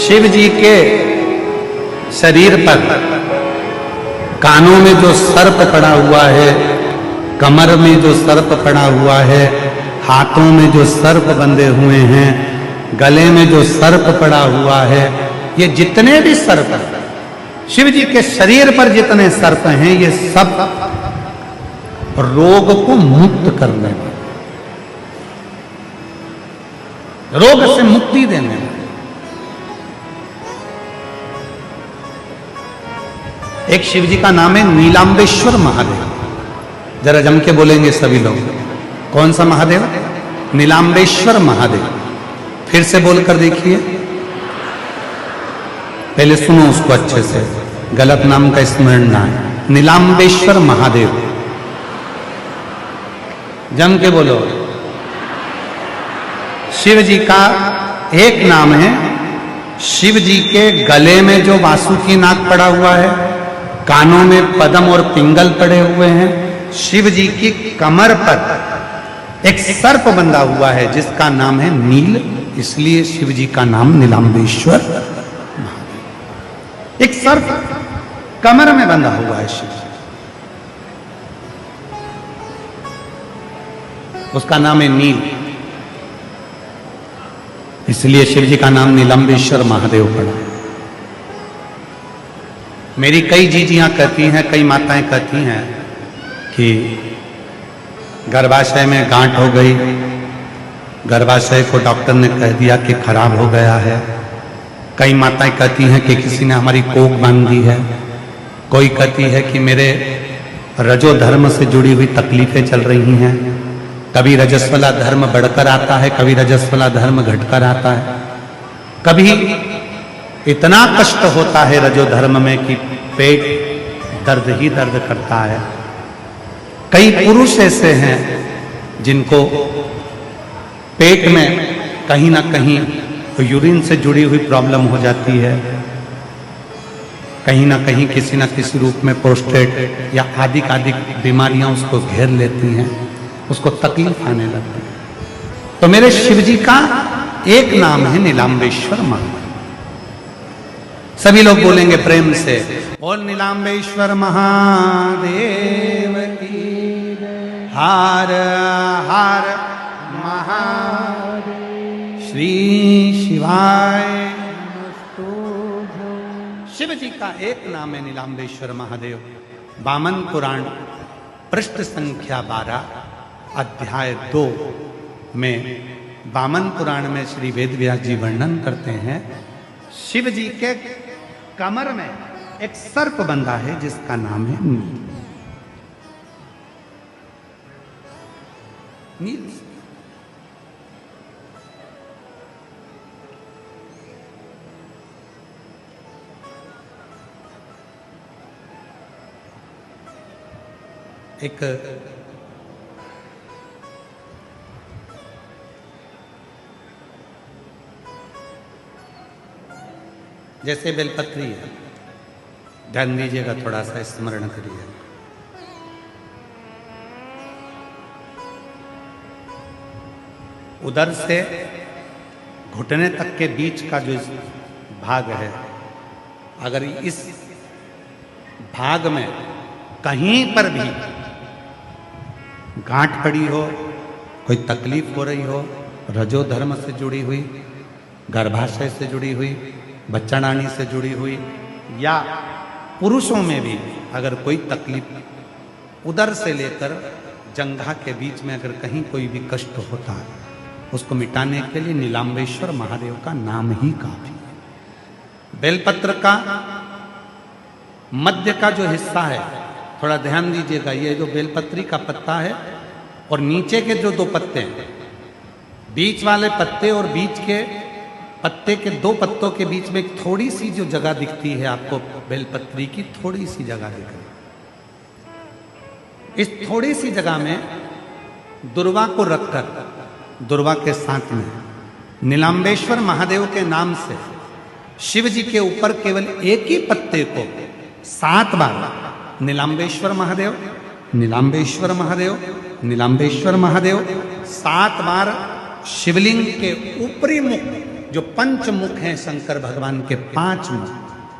शिव जी के शरीर पर कानों में जो सर्प पड़ा हुआ है, कमर में जो सर्प पड़ा हुआ है, हाथों में जो सर्प बंधे हुए हैं, गले में जो सर्प पड़ा हुआ है, ये जितने भी सर्प हैं, शिव जी के शरीर पर जितने सर्प हैं, ये सब रोग को मुक्त करने वाले, रोग से मुक्ति देने वाले। एक शिव जी का नाम है नीलांबेश्वर महादेव। जरा जम के बोलेंगे सभी लोग, कौन सा महादेव? नीलांबेश्वर महादेव। फिर से बोलकर देखिए, पहले सुनो उसको अच्छे से, गलत नाम का स्मरण ना है। नीलांबेश्वर महादेव, जम के बोलो। शिव जी का एक नाम है। शिव जी के गले में जो वासुकी नाग पड़ा हुआ है, कानों में पद्म और पिंगल पड़े हुए हैं, शिव जी की कमर पर एक सर्प बंधा हुआ है जिसका नाम है नील, इसलिए शिव जी का नाम नीलांबेश्वर महादेव। एक सर्प कमर में बंधा हुआ है शिव जी, उसका नाम है नील, इसलिए शिव जी का नाम नीलांबेश्वर महादेव पड़ा। मेरी कई जीजियां कहती हैं, कई माताएं कहती हैं कि गर्भाशय में गांठ हो गई, गर्भाशय को डॉक्टर ने कह दिया कि खराब हो गया है। कई माताएं कहती हैं कि किसी ने हमारी कोख बांध दी है। कोई कहती है कि मेरे रजो धर्म से जुड़ी हुई तकलीफें चल रही हैं। कभी रजस्वला धर्म बढ़कर आता है, कभी रजस्वला धर्म घटकर आता है। कभी इतना कष्ट होता है रजो धर्म में कि पेट दर्द ही दर्द करता है। कई पुरुष ऐसे हैं जिनको पेट में कहीं ना कहीं यूरिन से जुड़ी हुई प्रॉब्लम हो जाती है, कहीं ना कहीं किसी ना किसी रूप में प्रोस्टेट या आदि बीमारियां उसको घेर लेती हैं, उसको तकलीफ आने लगती है। तो मेरे शिव जी का एक नाम है नीलांबेश्वर महादेव। सभी लोग बोलेंगे प्रेम से, बोल नीलांबेश्वर महादेव की, हर हर महादेव, श्री शिवाय। शिव जी का एक नाम है नीलांबेश्वर महादेव। वामन पुराण पृष्ठ संख्या 12 अध्याय 2 में वामन पुराण में श्री वेदव्यास जी वर्णन करते हैं, शिव जी के कमर में एक सर्प बंधा है जिसका नाम है नील। नील एक जैसे बेलपत्री है, ध्यान दीजिएगा, थोड़ा सा स्मरण करिए। उधर से घुटने तक के बीच का जो भाग है, अगर इस भाग में कहीं पर भी गांठ पड़ी हो, कोई तकलीफ हो रही हो, रजो धर्म से जुड़ी हुई, गर्भाशय से जुड़ी हुई, बच्चाडानी से जुड़ी हुई, या पुरुषों में भी अगर कोई तकलीफ उदर से लेकर जंघा के बीच में अगर कहीं कोई भी कष्ट होता है, उसको मिटाने के लिए नीलांबेश्वर महादेव का नाम ही काफी है। बेलपत्र का मध्य का जो हिस्सा है, थोड़ा ध्यान दीजिएगा, ये जो बेलपत्री का पत्ता है और नीचे के जो 2 पत्ते हैं, बीच वाले पत्ते और बीच के पत्ते के 2 पत्तों के बीच में एक थोड़ी सी जो जगह दिखती है आपको, बेलपत्री की थोड़ी सी जगह दिख रही है। इस थोड़ी सी जगह में दुर्वा को रखकर, दुर्वा के साथ में नीलांबेश्वर महादेव के नाम से शिव जी के ऊपर केवल एक ही पत्ते को 7 बार नीलांबेश्वर महादेव, नीलांबेश्वर महादेव, नीलांबेश्वर महादेव 7 बार शिवलिंग के ऊपरी मुख जो पंचमुख हैं शंकर भगवान के, 5 मुख।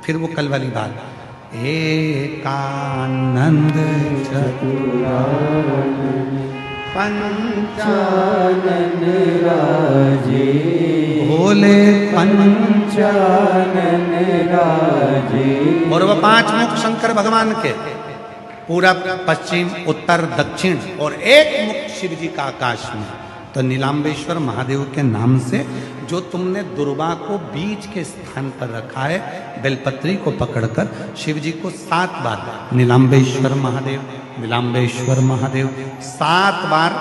फिर वो कल वाली बात, एकानंद चतुरानन पंचानन राजे, भोले पंचानन राजे। और वह 5 मुख शंकर भगवान के, पूरब पश्चिम उत्तर दक्षिण, और 1 मुख शिव जी का आकाश में। तो नीलांबेश्वर महादेव के नाम से जो तुमने दुर्वा को बीच के स्थान पर रखा है, बेलपत्री को पकड़कर शिव जी को 7 बार नीलांबेश्वर महादेव, नीलांबेश्वर महादेव 7 बार,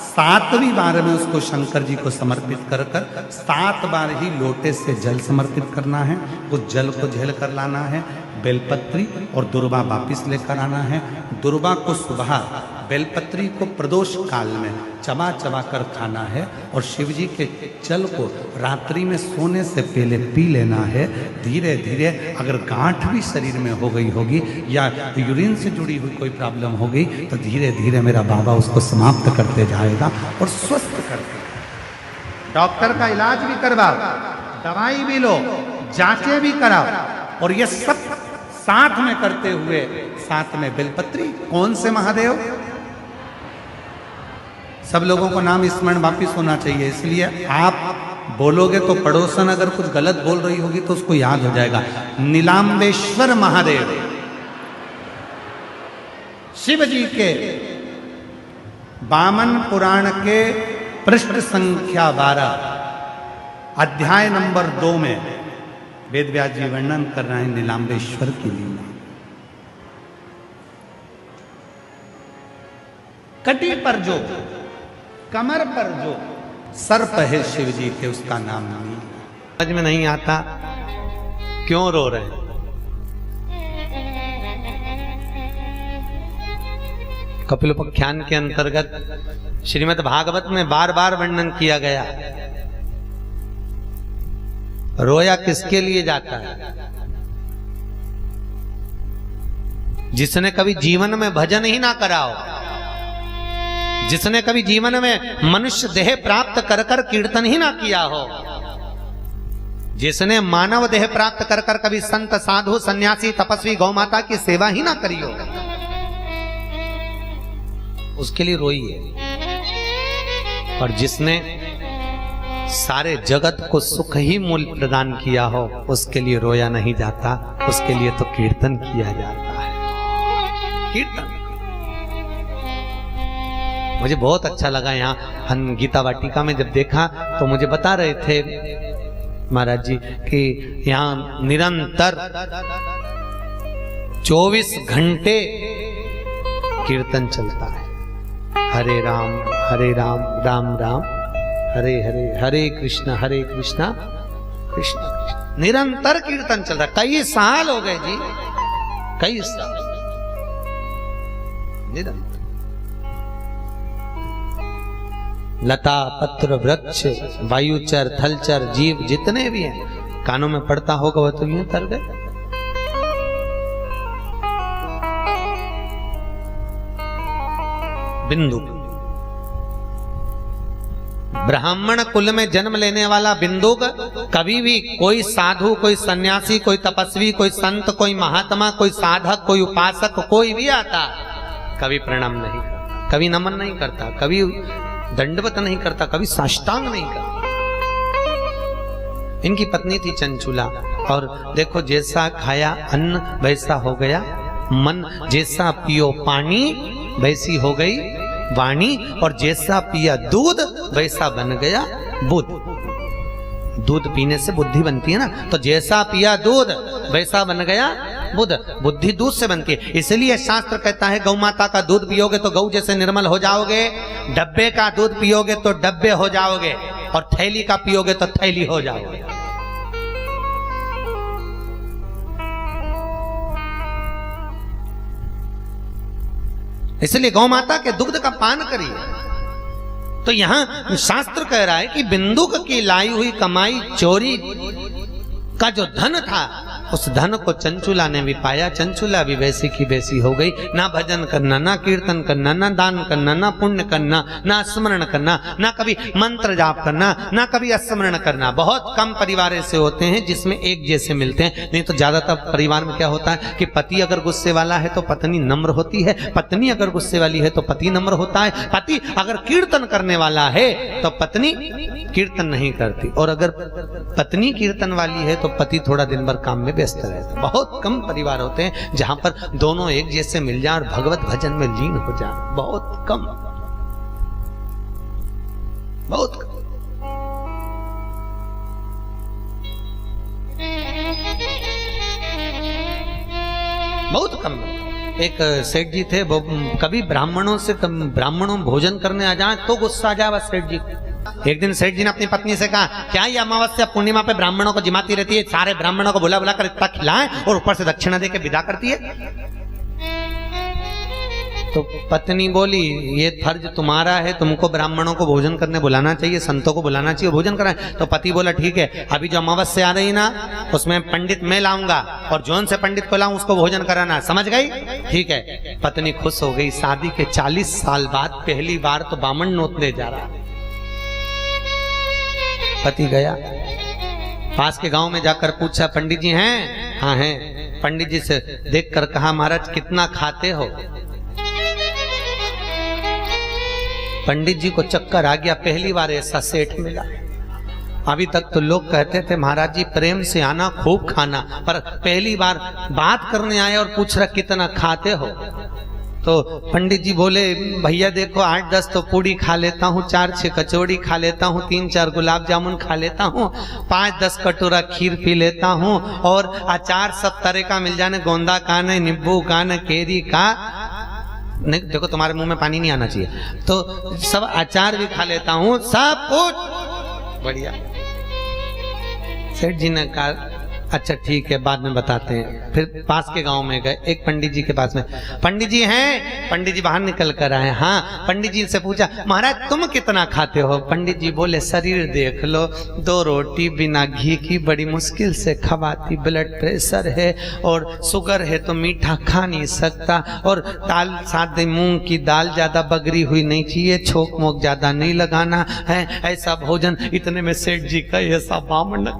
7वीं बार में उसको शंकर जी को समर्पित कर 7 बार ही लोटे से जल समर्पित करना है। उस जल को झेल कर लाना है, बेलपत्री और दुर्वा वापिस लेकर आना है। दुर्वा को सुबह, बेलपत्री को प्रदोष काल में चबा चबा कर खाना है, और शिव जी के जल को रात्रि में सोने से पहले पी लेना है। धीरे धीरे अगर गांठ भी शरीर में हो गई होगी या यूरिन से जुड़ी हुई कोई प्रॉब्लम हो गई, तो धीरे धीरे मेरा बाबा उसको समाप्त करते जाएगा और स्वस्थ करते। डॉक्टर का इलाज भी करवाओ, दवाई भी लो, जांचें भी कराओ, और ये सब साथ में करते हुए साथ में बेलपत्री। कौन से महादेव? सब लोगों को नाम स्मरण वापिस होना चाहिए, इसलिए आप बोलोगे तो पड़ोसन अगर कुछ गलत बोल रही होगी तो उसको याद हो जाएगा। नीलांबेश्वर महादेव शिव जी के वामन पुराण के पृष्ठ संख्या 12 अध्याय नंबर 2 में वेद व्यास जी वर्णन कर रहे हैं नीलांबेश्वर की लीला। कटी पर जो, कमर पर जो सर्प है शिव जी के, उसका नाम नील। समझ में नहीं आता क्यों रो रहे हैं? कपिलोपाख्यान के अंतर्गत श्रीमद् भागवत में बार बार वर्णन किया गया, रोया किसके लिए जाता है? जिसने कभी जीवन में भजन ही ना करा हो, जिसने कभी जीवन में मनुष्य देह प्राप्त कर कर कीर्तन ही ना किया हो, जिसने मानव देह प्राप्त कर कर कभी संत साधु सन्यासी तपस्वी गौ माता की सेवा ही ना करी हो, उसके लिए रोइए। और जिसने सारे जगत को सुख ही मूल प्रदान किया हो, उसके लिए रोया नहीं जाता, उसके लिए तो कीर्तन किया जाता है। कीर्तन मुझे बहुत अच्छा लगा। यहाँ हम गीता वाटिका में जब देखा तो मुझे बता रहे थे महाराज जी कि यहाँ निरंतर 24 घंटे कीर्तन चलता है। हरे राम राम राम हरे हरे, हरे कृष्ण कृष्ण कृष्ण। निरंतर कीर्तन चल रहा है। कई साल हो गए जी, कई साल निरंतर। लता पत्र वृक्ष वायुचर थलचर जीव जितने भी हैं, कानों में पड़ता होगा वो तो यूं तर गए। बिंदु, ब्राह्मण कुल में जन्म लेने वाला बिंदुक कभी भी कोई साधु, कोई सन्यासी, कोई तपस्वी, कोई संत, कोई महात्मा, कोई साधक, कोई उपासक, कोई भी आता, कभी प्रणाम नहीं करता, कभी नमन नहीं करता, कभी दंडवत नहीं करता, कभी साष्टांग नहीं करता। इनकी पत्नी थी चंचुला, और देखो जैसा खाया अन्न वैसा हो गया मन, जैसा पियो पानी वैसी हो गई वाणी, और जैसा पिया दूध वैसा बन गया बुद्ध। दूध पीने से बुद्धि बनती है ना, तो जैसा पिया दूध वैसा बन गया बुद्ध। बुद्धि दूध से बनती है, इसलिए शास्त्र कहता है गौ माता का दूध पियोगे तो गौ जैसे निर्मल हो जाओगे, डब्बे का दूध पियोगे तो डब्बे हो जाओगे, और थैली का पियोगे तो थैली हो जाओगे। इसलिए गौ माता के दुग्ध का पान करिए। तो यहां शास्त्र कह रहा है कि बिंदुक की लाई हुई कमाई चोरी का जो धन था उस धन को चंचुला ने भी पाया, चंचुला भी वैसी की वैसी हो गई। ना भजन करना, ना कीर्तन करना, ना दान करना, ना पुण्य करना, ना स्मरण करना, ना कभी मंत्र जाप करना, ना कभी स्मरण करना। बहुत कम परिवार ऐसे होते हैं जिसमें एक जैसे मिलते हैं, नहीं तो ज्यादातर परिवार में क्या होता है कि पति अगर गुस्से वाला है तो पत्नी नम्र होती है, पत्नी अगर गुस्से वाली है तो पति नम्र होता है, पति अगर कीर्तन करने वाला है तो पत्नी कीर्तन नहीं करती, और अगर पत्नी कीर्तन वाली है तो पति थोड़ा दिन भर काम में व्यस्त रहता है। बहुत कम परिवार होते हैं जहां पर दोनों एक जैसे मिल जाए और भगवत भजन में लीन हो जाए। बहुत कम, बहुत कम। बहुत कम। एक सेठ जी थे, वो कभी ब्राह्मणों भोजन करने आ जाए तो गुस्सा आ जाए सेठ जी। एक दिन सेठ जी ने अपनी पत्नी से कहा, क्या ये अमावस्या पूर्णिमा पे ब्राह्मणों को जिमाती रहती है, सारे ब्राह्मणों को बुला बुला कर इतना खिलाएं और ऊपर से दक्षिणा दे के विदा करती है। तो पत्नी बोली, ये फर्ज तुम्हारा है, तुमको ब्राह्मणों को भोजन करने बुलाना चाहिए, संतों को बुलाना चाहिए, भोजन कराएं। तो पति बोला, ठीक है, अभी जो अमावस्या आ रही ना उसमें पंडित मैं लाऊंगा और जौन से पंडित को लाऊं उसको भोजन कराना, समझ गई? ठीक है। पत्नी खुश हो गई। शादी के 40 साल बाद पहली बार तो बामण नोतने जा रहा। पति गया, पास के गांव में जाकर पूछा, पंडित जी हैं? हाँ हैं। पंडित जी से देखकर कहा, महाराज कितना खाते हो? पंडित जी को चक्कर आ गया, पहली बार ऐसा सेठ मिला। अभी तक तो लोग कहते थे महाराज जी प्रेम से आना खूब खाना, पर पहली बार बात करने आए और पूछ रहा कितना खाते हो। तो पंडित जी बोले, भैया देखो 8-10 तो पूड़ी खा लेता हूँ, 4-6 कचौड़ी खा लेता हूँ, 3-4 गुलाब जामुन खा लेता हूँ, 5-10 कटोरा खीर पी लेता हूँ, और अचार सब तरह का मिल जाने, गोंदा का न, नींबू का न, केरी का। नहीं देखो तुम्हारे मुंह में पानी नहीं आना चाहिए, तो सब अचार भी खा लेता हूँ, सब कुछ बढ़िया। सेठ जी ने कहा, अच्छा ठीक है बाद में बताते हैं। फिर पास के गांव में गए, एक पंडित जी के पास में, पंडित जी हैं? पंडित जी बाहर निकल कर आए। हाँ। पंडित जी से पूछा, महाराज तुम कितना खाते हो? पंडित जी बोले, शरीर देख लो, 2 रोटी बिना घी की बड़ी मुश्किल से खवाती, ब्लड प्रेशर है और शुगर है तो मीठा खा नहीं सकता, और दाल सादे मूंग की दाल ज्यादा बगरी हुई नहीं चाहिए, छोक मोक ज्यादा नहीं लगाना है, ऐसा भोजन। इतने में सेठ जी का ऐसा बामण,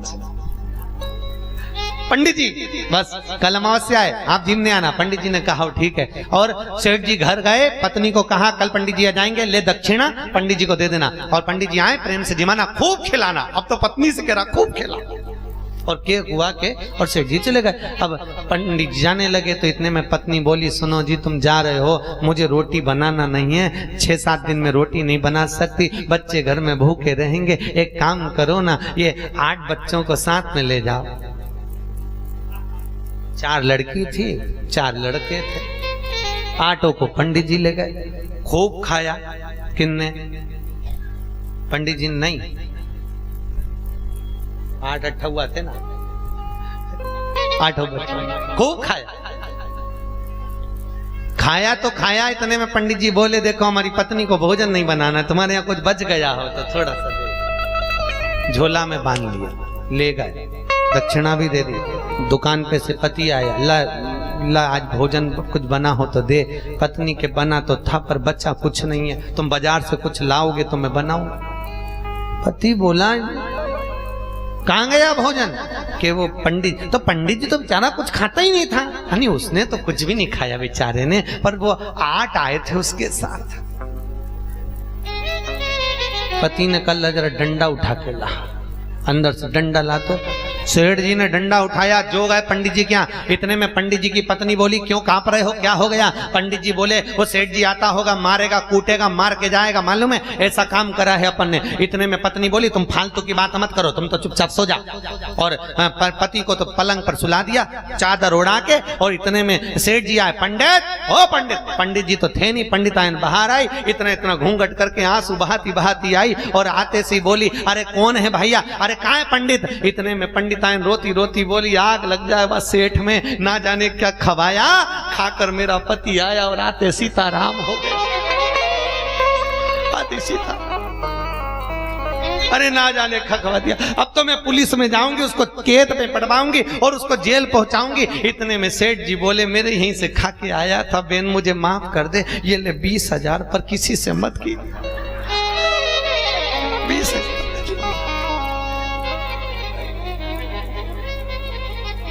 पंडित जी बस कल अमावस्या है, आप जिमने आना। पंडित जी ने कहा ठीक है। और सेठ जी घर गए, पत्नी को कहा कल पंडित जी आ जाएंगे, ले दक्षिणा पंडित जी को दे देना। और पंडित जी आए, प्रेम से जिमाना, खूब खिलाना। अब तो पत्नी से कह रहा खूब खिला, और केक हुआ के, और सेठ जी चले गए। अब पंडित जी जाने लगे तो इतने में पत्नी बोली, सुनो जी तुम जा रहे हो, मुझे रोटी बनाना नहीं है, 6-7 दिन में रोटी नहीं बना सकती, बच्चे घर में भूखे रहेंगे, एक काम करो ना, ये 8 बच्चों को साथ में ले जाओ। 4 लड़की थी, 4 लड़के थे। 8 को पंडित जी ले गए, खूब खाया। किन्ने? पंडित जी नहीं, 8 हुआ थे ना, 8 बच्चे, खूब खाया। खाया तो खाया, इतने में पंडित जी बोले, देखो हमारी पत्नी को भोजन नहीं बनाना, तुम्हारे यहाँ कुछ बच गया हो तो थोड़ा सा दे। झोला में बांध लिया, ले गए, दक्षिणा भी दे दी। दुकान पे से पति आया, ला आज भोजन कुछ बना हो तो दे। पत्नी के बना तो था, पर बच्चा कुछ नहीं है, तुम बाजार से कुछ लाओगे तो मैं बनाऊंगा। पति बोला, कहाँ गया भोजन? कि वो पंडित, तो पंडित जी तो बेचारा कुछ खाता ही नहीं था, यानी उसने तो कुछ भी नहीं खाया बेचारे ने, पर वो 8 आए थे उसके साथ। पति ने कल जरा डंडा उठा के ला, अंदर से डंडा ला, तो सेठ जी ने डंडा उठाया, जो गए पंडित जी क्या। इतने में पंडित जी की पत्नी बोली, क्यों कांप रहे हो, क्या हो गया? पंडित जी बोले, वो सेठ जी आता होगा, मारेगा, कूटेगा, मार के जाएगा, मालूम है, ऐसा काम करा है अपन ने। इतने में पत्नी बोली, तुम फालतू की बात मत करो, तुम तो चुपचाप सो जाओ। और पति को तो पलंग पर सुला दिया, चादर उड़ा के। और इतने में सेठ जी आए, पंडित ओ पंडित। पंडित जी तो थे नहीं, पंडिताइन बाहर आई, इतना घूंघट करके आंसू बहाती बहाती आई, और आते से बोली, अरे कौन है भैया? अरे कहाँ है पंडित? इतने में पंडिताइन रोती रोती बोली, आग लग जाए बस सेठ में, ना जाने क्या खवाया, खाकर मेरा पति आया और आते सीताराम हो गए। आते सीताराम, अरे ना जाने खखवा दिया, अब तो मैं पुलिस में जाऊंगी, उसको केत पे पड़वाऊंगी और उसको जेल पहुंचाऊंगी। इतने में सेठ जी बोले मेरे यहीं से खा के आया था बेन, मुझे माफ कर दे, ये ले 20,000 पर किसी से मत की। 20,000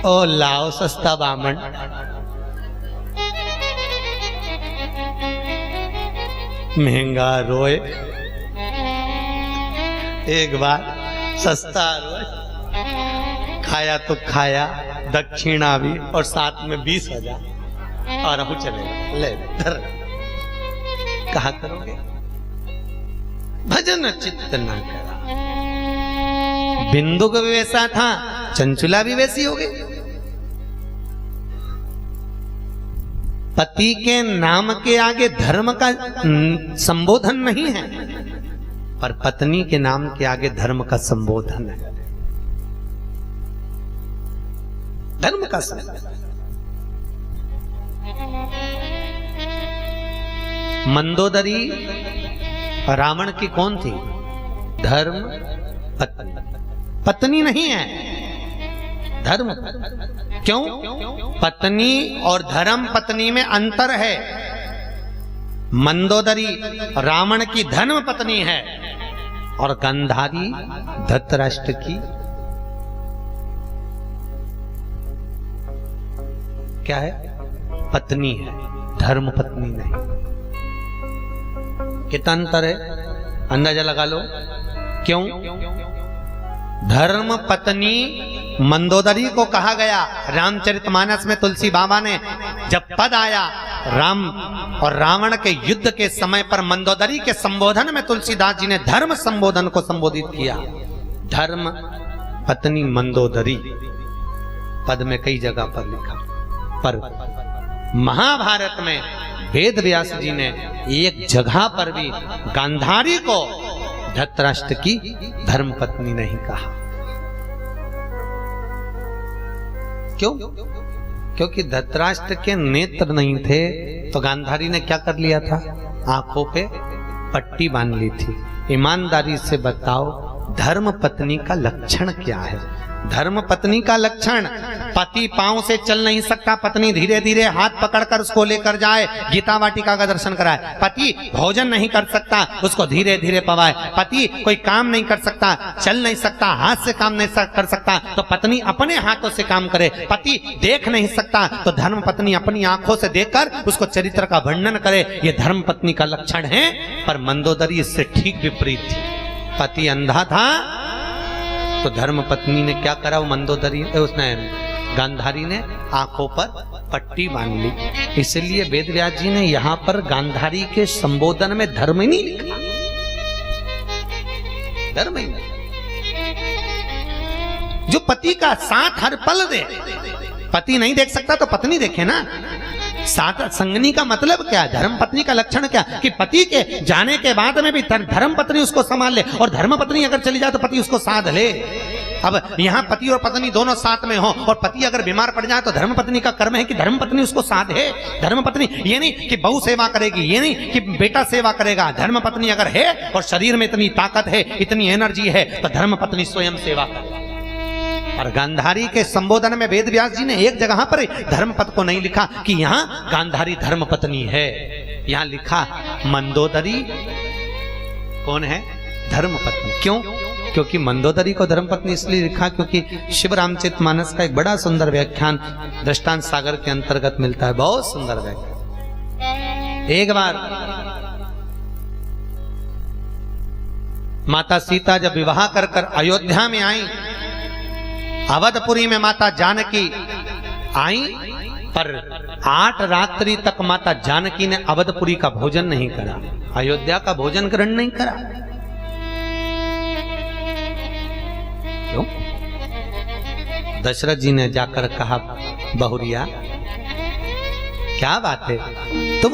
ओ लाओ सस्ता बामन। महंगा रोए एक बार, सस्ता रोए, खाया तो खाया, दक्षिणा भी और साथ में 20,000 और हम चले ले धर। कहा करोगे? भजन चित्त ना करा। बिंदु को भी वैसा था, चंचुला भी वैसी हो गई। पति के नाम के आगे धर्म का संबोधन नहीं है, पर पत्नी के नाम के आगे धर्म का संबोधन है। धर्म का संबोधन। मंदोदरी रावण की कौन थी? धर्म पत्नी, पत्नी नहीं है, धर्म। क्यों? पत्नी और धर्म पत्नी में अंतर है। मंदोदरी रावण की धर्म पत्नी है और गांधारी धृतराष्ट्र की क्या है? पत्नी है, धर्म पत्नी नहीं। कितना अंतर है अंदाजा लगा लो। क्यों? धर्म पत्नी मंदोदरी को कहा गया, रामचरितमानस में तुलसी बाबा ने जब पद आया राम और रावण के युद्ध के समय पर मंदोदरी के संबोधन में तुलसीदास जी ने धर्म संबोधन को संबोधित किया। धर्म पत्नी मंदोदरी पद में कई जगह पर लिखा, पर महाभारत में वेद व्यास जी ने एक जगह पर भी गांधारी को धृतराष्ट्र की धर्म पत्नी नहीं कहा। क्यों? क्योंकि धृतराष्ट्र के नेत्र नहीं थे तो गांधारी ने क्या कर लिया था? आंखों पे पट्टी बांध ली थी। ईमानदारी से बताओ धर्म पत्नी का लक्षण क्या है? धर्म पत्नी का लक्षण, पति पांव से चल नहीं सकता, पत्नी धीरे धीरे हाथ पकड़कर उसको लेकर जाए, गीता वाटिका का दर्शन कराए। पति भोजन नहीं कर सकता, उसको धीरे धीरे पवाए। पति कोई काम नहीं कर सकता, चल नहीं सकता, हाथ से काम नहीं कर सकता, तो पत्नी अपने हाथों से काम करे। पति देख नहीं सकता तो धर्म पत्नी अपनी आंखों से देखकर उसको चरित्र का वर्णन करे। ये धर्म पत्नी का लक्षण है। पर मंदोदरी इससे ठीक विपरीत थी। पति अंधा था तो धर्म पत्नी ने क्या करा? वो मंदोदरी उसने गांधारी ने आंखों पर पट्टी बांध ली। इसलिए वेद व्यास जी ने यहां पर गांधारी के संबोधन में धर्म ही नहीं लिखा। धर्म ही नहीं। जो पति का साथ हर पल दे, पति नहीं देख सकता तो पत्नी देखे ना। साथ संगनी का मतलब क्या? धर्म पत्नी का लक्षण क्या? कि पति के जाने के बाद में भी धर्म पत्नी उसको संभाल ले, और धर्म पत्नी अगर चली जाए तो पति उसको साथ ले। अब यहाँ पति और पत्नी दोनों साथ में हो, और पति अगर बीमार पड़ जाए तो धर्म पत्नी का कर्म है कि धर्म पत्नी उसको साथ है। धर्म पत्नी ये नहीं कि बहू सेवा करेगी, ये नहीं कि बेटा सेवा करेगा। धर्म पत्नी अगर है और शरीर में इतनी ताकत है, इतनी एनर्जी है, तो धर्म पत्नी स्वयं सेवा करे। और गांधारी के संबोधन में वेद व्यास जी ने एक जगह पर धर्म पद को नहीं लिखा कि यहाँ गांधारी धर्म पत्नी है। यहाँ लिखा मंदोदरी कौन है? धर्म पत्नी। क्यों? क्योंकि मंदोदरी को धर्म पत्नी इसलिए लिखा क्योंकि शिव रामचरितमानस का एक बड़ा सुंदर व्याख्यान दृष्टांत सागर के अंतर्गत मिलता है। बहुत सुंदर व्याख्यान। एक बार माता सीता जब विवाह कर अयोध्या में आई, अवधपुरी में माता जानकी आई, पर 8 रात्रि तक माता जानकी ने अवधपुरी का भोजन नहीं करा, अयोध्या का भोजन ग्रहण नहीं करा। क्यों? दशरथ जी ने जाकर कहा, बहुरिया क्या बात है, तुम